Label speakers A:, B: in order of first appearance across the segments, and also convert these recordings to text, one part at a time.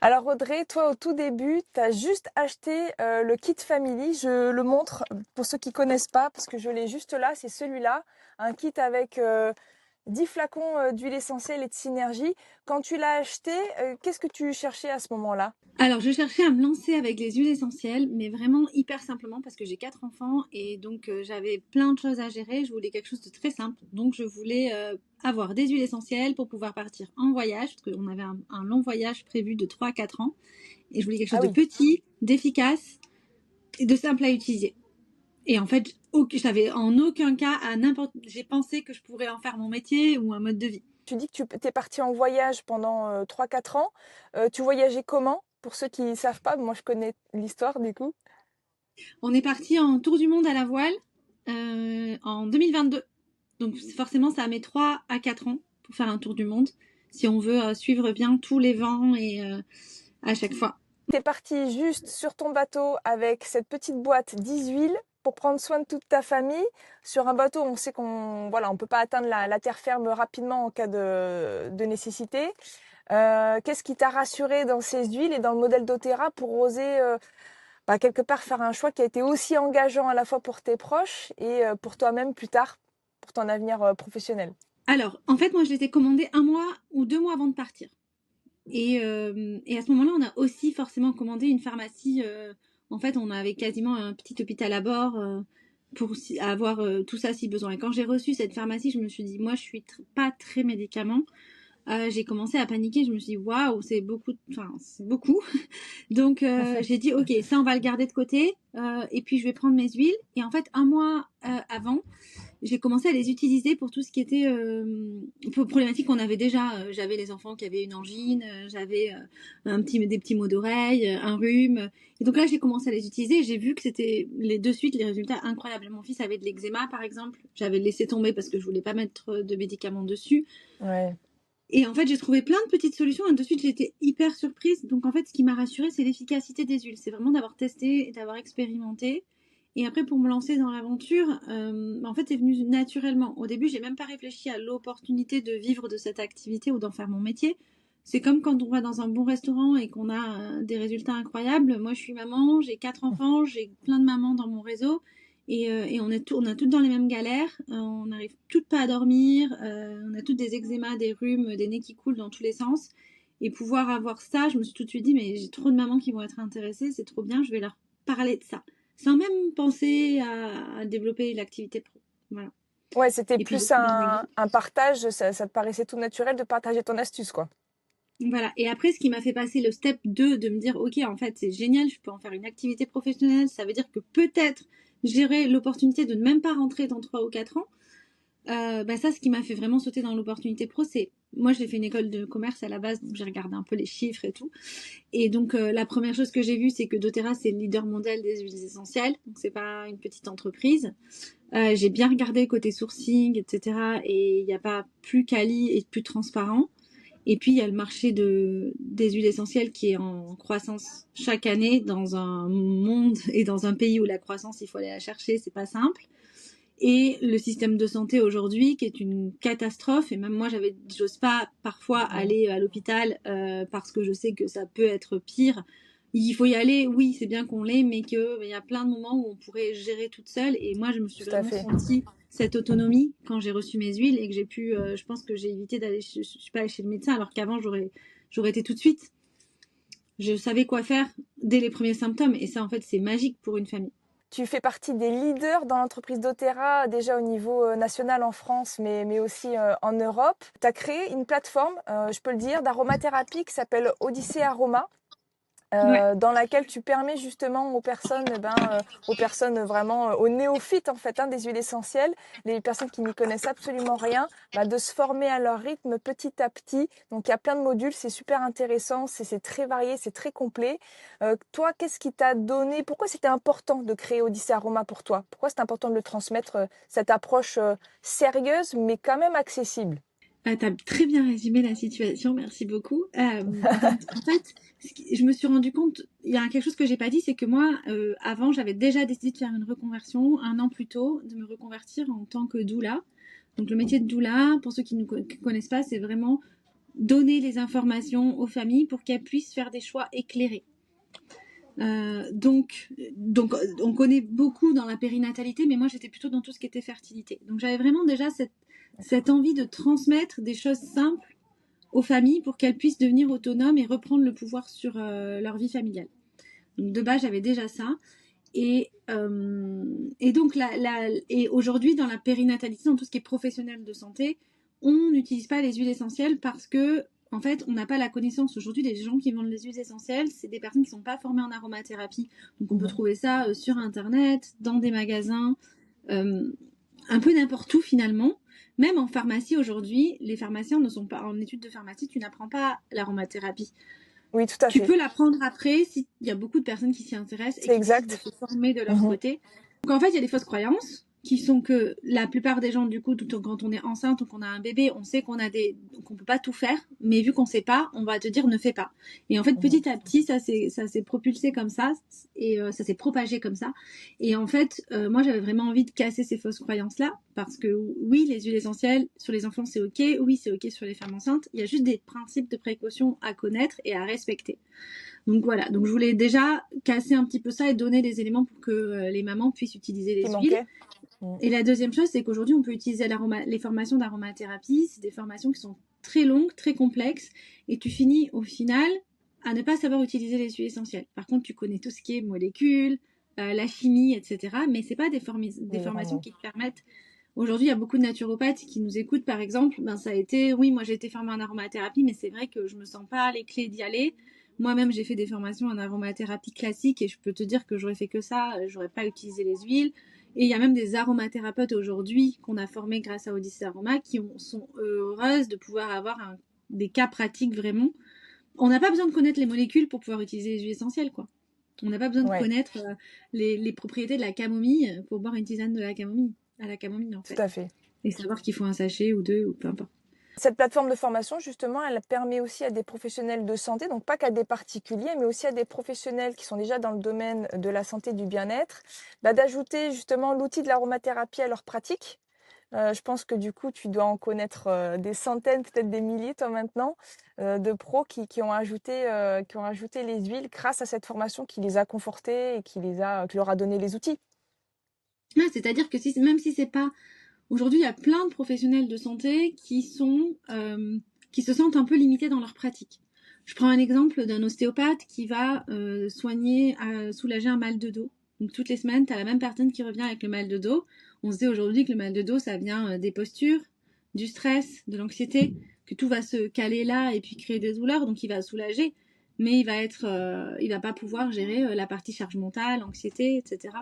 A: Alors Audrey, toi au tout début, tu as juste acheté le kit Family. Je le montre pour ceux qui connaissent pas parce que je l'ai juste là, c'est celui-là. Un kit avec 10 flacons d'huile essentielle et de synergie. Quand tu l'as acheté, qu'est-ce que tu cherchais à ce moment-là?
B: Alors, je cherchais à me lancer avec les huiles essentielles, mais vraiment hyper simplement parce que j'ai 4 enfants et donc j'avais plein de choses à gérer. Je voulais quelque chose de très simple. Donc, je voulais avoir des huiles essentielles pour pouvoir partir en voyage, parce qu'on avait un long voyage prévu de 3 à 4 ans. Et je voulais quelque chose
A: Ah
B: de
A: oui.
B: petit, d'efficace et de simple à utiliser. Et en fait, je n'avais en aucun cas j'ai pensé que je pourrais en faire mon métier ou un mode de vie.
A: Tu dis que tu es parti en voyage pendant 3-4 ans. Tu voyageais comment? Pour ceux qui ne savent pas, moi je connais l'histoire du coup.
B: On est parti en tour du monde à la voile en 2022. Donc forcément, ça met 3 à 4 ans pour faire un tour du monde, si on veut suivre bien tous les vents et à chaque fois.
A: T'es parti juste sur ton bateau avec cette petite boîte 10 huiles pour prendre soin de toute ta famille. Sur un bateau, on sait qu'on voilà, on peut pas atteindre la terre ferme rapidement en cas de nécessité. Qu'est-ce qui t'a rassuré dans ces huiles et dans le modèle doTERRA pour oser quelque part faire un choix qui a été aussi engageant à la fois pour tes proches et pour toi-même plus tard, pour ton avenir professionnel?
B: Alors, en fait, moi, je l'étais commandé 1 mois ou 2 mois avant de partir. Et à ce moment-là, on a aussi forcément commandé une pharmacie. En fait, on avait quasiment un petit hôpital à bord pour avoir tout ça si besoin. Et quand j'ai reçu cette pharmacie, je me suis dit, moi, je suis pas très médicament. J'ai commencé à paniquer. Je me suis dit, waouh, c'est beaucoup, enfin, c'est beaucoup. Donc, j'ai dit, ok, ça, on va le garder de côté. Et puis, je vais prendre mes huiles. Et en fait, 1 mois avant, j'ai commencé à les utiliser pour tout ce qui était problématique qu'on avait déjà. J'avais les enfants qui avaient une angine, j'avais des petits maux d'oreille, un rhume. Et donc là, j'ai commencé à les utiliser. J'ai vu que c'était de suite les résultats incroyables. Mon fils avait de l'eczéma, par exemple. J'avais laissé tomber parce que je voulais pas mettre de médicaments dessus.
A: Ouais.
B: Et en fait, j'ai trouvé plein de petites solutions et de suite, j'ai été hyper surprise. Donc en fait, ce qui m'a rassurée, c'est l'efficacité des huiles. C'est vraiment d'avoir testé et d'avoir expérimenté. Et après, pour me lancer dans l'aventure, en fait, c'est venu naturellement. Au début, j'ai même pas réfléchi à l'opportunité de vivre de cette activité ou d'en faire mon métier. C'est comme quand on va dans un bon restaurant et qu'on a des résultats incroyables. Moi, je suis maman, j'ai 4 enfants, j'ai plein de mamans dans mon réseau. Et on a toutes dans les mêmes galères, on n'arrive toutes pas à dormir, on a toutes des eczémas, des rhumes, des nez qui coulent dans tous les sens. Et pouvoir avoir ça, je me suis tout de suite dit, mais j'ai trop de mamans qui vont être intéressées, c'est trop bien, je vais leur parler de ça. Sans même penser à développer l'activité pro. Voilà.
A: Ouais, c'était
B: Et puis,
A: plus un partage, ça te paraissait tout naturel de partager ton astuce, quoi.
B: voilà. Et après, ce qui m'a fait passer le step 2 de me dire, OK, en fait, c'est génial, je peux en faire une activité professionnelle. Ça veut dire que peut-être j'aurai l'opportunité de ne même pas rentrer dans 3 ou 4 ans. Ça, ce qui m'a fait vraiment sauter dans l'opportunité pro, c'est moi, j'ai fait une école de commerce à la base, donc j'ai regardé un peu les chiffres et tout. Et donc, la première chose que j'ai vue, c'est que doTERRA, c'est le leader mondial des huiles essentielles. Donc, c'est pas une petite entreprise. J'ai bien regardé côté sourcing, etc. Et il n'y a pas plus quali et plus transparent. Et puis, il y a le marché des huiles essentielles qui est en croissance chaque année dans un monde et dans un pays où la croissance, il faut aller la chercher, c'est pas simple. Et le système de santé aujourd'hui qui est une catastrophe. Et même moi, j'ose pas parfois
A: Ouais,
B: aller à l'hôpital parce que je sais que ça peut être pire. Il faut y aller, oui, c'est bien qu'on l'ait, mais qu'il y a plein de moments où on pourrait gérer toute seule. Et moi, je me suis
A: tout à
B: vraiment
A: fait.
B: sentie cette autonomie quand j'ai reçu mes huiles et que j'ai pu, je pense que j'ai évité d'aller, je suis pas allée chez le médecin alors qu'avant, j'aurais été tout de suite. Je savais quoi faire dès les premiers symptômes. Et ça, en fait, c'est magique pour une famille.
A: Tu fais partie des leaders dans l'entreprise doTERRA, déjà au niveau national en France, mais aussi en Europe. Tu as créé une plateforme, je peux le dire, d'aromathérapie qui s'appelle Odyssée Aroma.
B: Ouais.
A: Dans laquelle tu permets justement aux personnes, aux personnes vraiment, aux néophytes en fait, hein, des huiles essentielles, les personnes qui n'y connaissent absolument rien, de se former à leur rythme petit à petit. Donc il y a plein de modules, c'est super intéressant, c'est très varié, c'est très complet. Toi, qu'est-ce qui t'a donné, pourquoi c'était important de créer Odyssée Aroma pour toi? Pourquoi c'est important de le transmettre, cette approche sérieuse mais quand même accessible?
B: Ah, t'as très bien résumé la situation, merci beaucoup. Donc, en fait, je me suis rendu compte, il y a quelque chose que j'ai pas dit, c'est que moi, avant, j'avais déjà décidé de faire une reconversion 1 an plus tôt, de me reconvertir en tant que doula. Donc, le métier de doula, pour ceux qui ne connaissent pas, c'est vraiment donner les informations aux familles pour qu'elles puissent faire des choix éclairés. Donc, on connaît beaucoup dans la périnatalité, mais moi j'étais plutôt dans tout ce qui était fertilité. Donc j'avais vraiment déjà cette envie de transmettre des choses simples aux familles pour qu'elles puissent devenir autonomes et reprendre le pouvoir sur leur vie familiale. Donc de base j'avais déjà ça. Et donc et aujourd'hui dans la périnatalité, dans tout ce qui est professionnel de santé, on n'utilise pas les huiles essentielles parce que en fait, on n'a pas la connaissance aujourd'hui des gens qui vendent les huiles essentielles. C'est des personnes qui ne sont pas formées en aromathérapie. Donc, on peut trouver ça sur Internet, dans des magasins, un peu n'importe où finalement. Même en pharmacie aujourd'hui, les pharmaciens ne sont pas en études de pharmacie. Tu n'apprends pas l'aromathérapie.
A: Oui, tout à
B: Tu
A: fait.
B: peux l'apprendre après s'il y a beaucoup de personnes qui s'y intéressent et qui décident de se former de leur côté. Donc, en fait, il y a des fausses croyances qui sont que la plupart des gens, du coup, quand on est enceinte ou qu'on a un bébé, on sait qu'on peut pas tout faire, mais vu qu'on sait pas, on va te dire ne fais pas. Et en fait, petit à petit, ça s'est propulsé comme ça et ça s'est propagé comme ça. Et en fait, moi, j'avais vraiment envie de casser ces fausses croyances-là parce que oui, les huiles essentielles sur les enfants, c'est ok. Oui, c'est ok sur les femmes enceintes. Il y a juste des principes de précaution à connaître et à respecter. Donc voilà, donc je voulais déjà casser un petit peu ça et donner des éléments pour que les mamans puissent utiliser les huiles. Et la deuxième chose, c'est qu'aujourd'hui, on peut utiliser les formations d'aromathérapie. C'est des formations qui sont très longues, très complexes, et tu finis au final à ne pas savoir utiliser les huiles essentielles. Par contre, tu connais tout ce qui est molécules, la chimie, etc. Mais c'est pas des formations qui te permettent. Aujourd'hui, il y a beaucoup de naturopathes qui nous écoutent, par exemple. Ben, ça a été, oui, moi j'ai été formée en aromathérapie, mais c'est vrai que je me sens pas les clés d'y aller. Moi-même, j'ai fait des formations en aromathérapie classique et je peux te dire que j'aurais fait que ça, j'aurais pas utilisé les huiles. Et il y a même des aromathérapeutes aujourd'hui qu'on a formés grâce à Odyssée Aroma qui sont heureuses de pouvoir avoir des cas pratiques vraiment. On n'a pas besoin de connaître les molécules pour pouvoir utiliser les huiles essentielles, quoi. On n'a pas besoin de connaître les propriétés de la camomille pour boire une tisane de la camomille, à la camomille en fait.
A: Tout à fait.
B: Et savoir qu'il faut un sachet ou deux ou peu importe.
A: Cette plateforme de formation, justement, elle permet aussi à des professionnels de santé, donc pas qu'à des particuliers, mais aussi à des professionnels qui sont déjà dans le domaine de la santé et du bien-être, d'ajouter justement l'outil de l'aromathérapie à leur pratique. Je pense que du coup, tu dois en connaître des centaines, peut-être des milliers, toi maintenant, de pros qui ont ajouté les huiles grâce à cette formation qui les a confortés et qui leur a donné les outils.
B: Ah, c'est-à-dire que même si c'est pas... Aujourd'hui, il y a plein de professionnels de santé qui se sentent un peu limités dans leur pratique. Je prends un exemple d'un ostéopathe qui va soulager un mal de dos. Donc toutes les semaines, tu as la même personne qui revient avec le mal de dos. On se dit aujourd'hui que le mal de dos, ça vient des postures, du stress, de l'anxiété, que tout va se caler là et puis créer des douleurs, donc il va soulager, mais il va pas pouvoir gérer la partie charge mentale, anxiété, etc.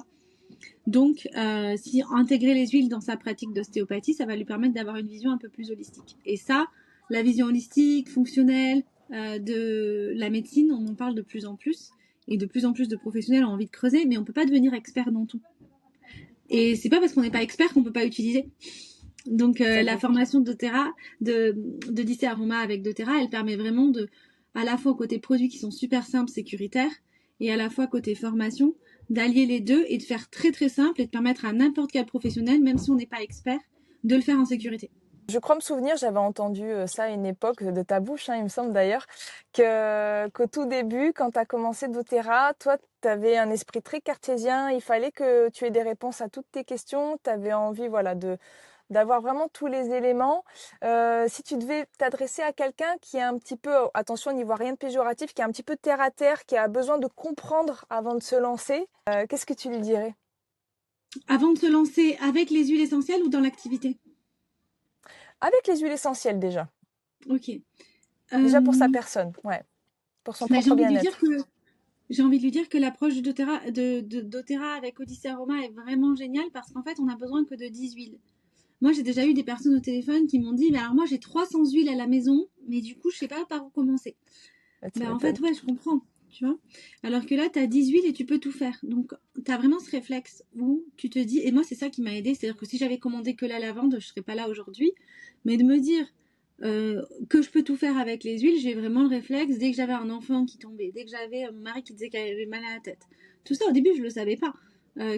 B: Donc, si intégrer les huiles dans sa pratique d'ostéopathie, ça va lui permettre d'avoir une vision un peu plus holistique. Et ça, la vision holistique, fonctionnelle de la médecine, on en parle de plus en plus. Et de plus en plus de professionnels ont envie de creuser, mais on peut pas devenir expert dans tout. Et c'est pas parce qu'on n'est pas expert qu'on peut pas utiliser. Donc, la formation d'Odyssée Aroma avec doTERRA, elle permet vraiment à la fois côté produits qui sont super simples, sécuritaires, et à la fois côté formation, d'allier les deux et de faire très très simple et de permettre à n'importe quel professionnel, même si on n'est pas expert, de le faire en sécurité.
A: Je crois me souvenir, j'avais entendu ça à une époque de ta bouche, il me semble d'ailleurs, qu'au tout début, quand tu as commencé doTERRA, toi, tu avais un esprit très cartésien, il fallait que tu aies des réponses à toutes tes questions, tu avais envie d'avoir vraiment tous les éléments. Si tu devais t'adresser à quelqu'un qui est un petit peu, attention, n'y voit rien de péjoratif, qui est un petit peu terre à terre, qui a besoin de comprendre avant de se lancer, qu'est-ce que tu lui dirais?
B: Avant de se lancer avec les huiles essentielles ou dans l'activité?
A: Avec les huiles essentielles déjà.
B: Ok.
A: Déjà pour sa personne, ouais. Pour son
B: J'ai
A: propre
B: envie de lui
A: bien-être.
B: dire que j'ai envie de lui dire que l'approche de doTERRA avec Odyssée Aroma est vraiment géniale parce qu'en fait, on a besoin que de 10 huiles. Moi, j'ai déjà eu des personnes au téléphone qui m'ont dit, mais alors moi, j'ai 300 huiles à la maison, mais du coup, je sais pas par où commencer. Ben, en fait, ouais, je comprends, tu vois. Alors que là, tu as 10 huiles et tu peux tout faire. Donc, tu as vraiment ce réflexe où tu te dis, et moi, c'est ça qui m'a aidé, c'est-à-dire que si j'avais commandé que la lavande, je serais pas là aujourd'hui. Mais de me dire que je peux tout faire avec les huiles, j'ai vraiment le réflexe, dès que j'avais un enfant qui tombait, dès que j'avais mon mari qui disait qu'il avait mal à la tête. Tout ça, au début, je le savais pas,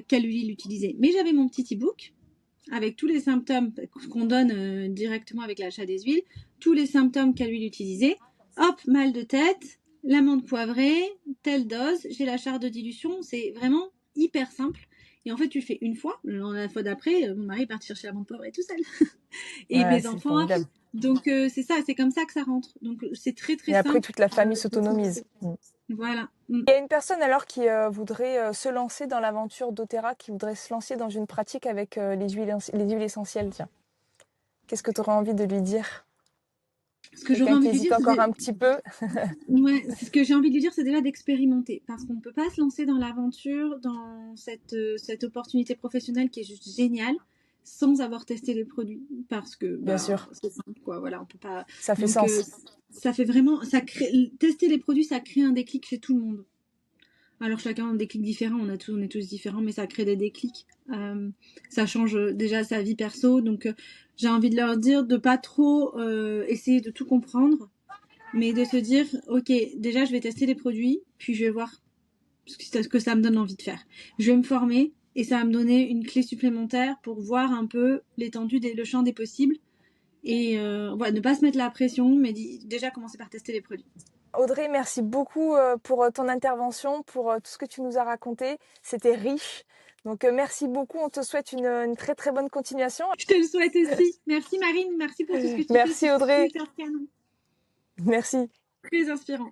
B: quelle huile utiliser. Mais j'avais mon petit e-book avec tous les symptômes qu'on donne directement avec l'achat des huiles, tous les symptômes quelle huile utiliser. Hop, mal de tête, l'amande poivrée, telle dose, j'ai la charte de dilution. C'est vraiment hyper simple. Et en fait, tu le fais une fois. La fois d'après, mon mari est parti chercher l'amande poivrée tout seul. Et
A: Ouais,
B: mes
A: c'est
B: enfants après.
A: formidable.
B: Donc, c'est ça, c'est comme ça que ça rentre. Donc, c'est très, très
A: Et après,
B: simple.
A: toute la famille s'autonomise. Mm.
B: Voilà.
A: Il y a une personne alors qui voudrait se lancer dans l'aventure d'Otera, qui voudrait se lancer dans une pratique avec les huiles essentielles, tiens. Qu'est-ce que tu aurais envie de lui dire?
B: Ce que j'aurais
A: Quelqu'un qui
B: envie de lui
A: hésite
B: dire,
A: encore un petit peu?
B: ouais, ce que j'ai envie de lui dire, c'est déjà d'expérimenter. Parce qu'on ne peut pas se lancer dans l'aventure, dans cette opportunité professionnelle qui est juste géniale, sans avoir testé les produits. Parce que,
A: Bien
B: bah,
A: sûr,
B: c'est simple, quoi. Voilà, on peut pas.
A: ça fait
B: Donc,
A: sens.
B: ça fait vraiment. Tester les produits, ça crée un déclic chez tout le monde. Alors chacun a des déclics différents, on est tous différents, mais ça crée des déclics. Ça change déjà sa vie perso, donc j'ai envie de leur dire de pas trop essayer de tout comprendre, mais de se dire, ok, déjà je vais tester les produits, puis je vais voir ce que ça me donne envie de faire. Je vais me former et ça va me donner une clé supplémentaire pour voir un peu l'étendue, le champ des possibles et voilà, ne pas se mettre la pression, mais déjà commencer par tester les produits.
A: Audrey, merci beaucoup pour ton intervention, pour tout ce que tu nous as raconté. C'était riche. Donc, merci beaucoup. On te souhaite une très très bonne continuation.
B: Je te le souhaite aussi. Merci Marine, merci pour tout ce que tu fais,
A: Merci
B: c'est
A: Audrey.
B: super canon,
A: Merci.
B: très inspirant.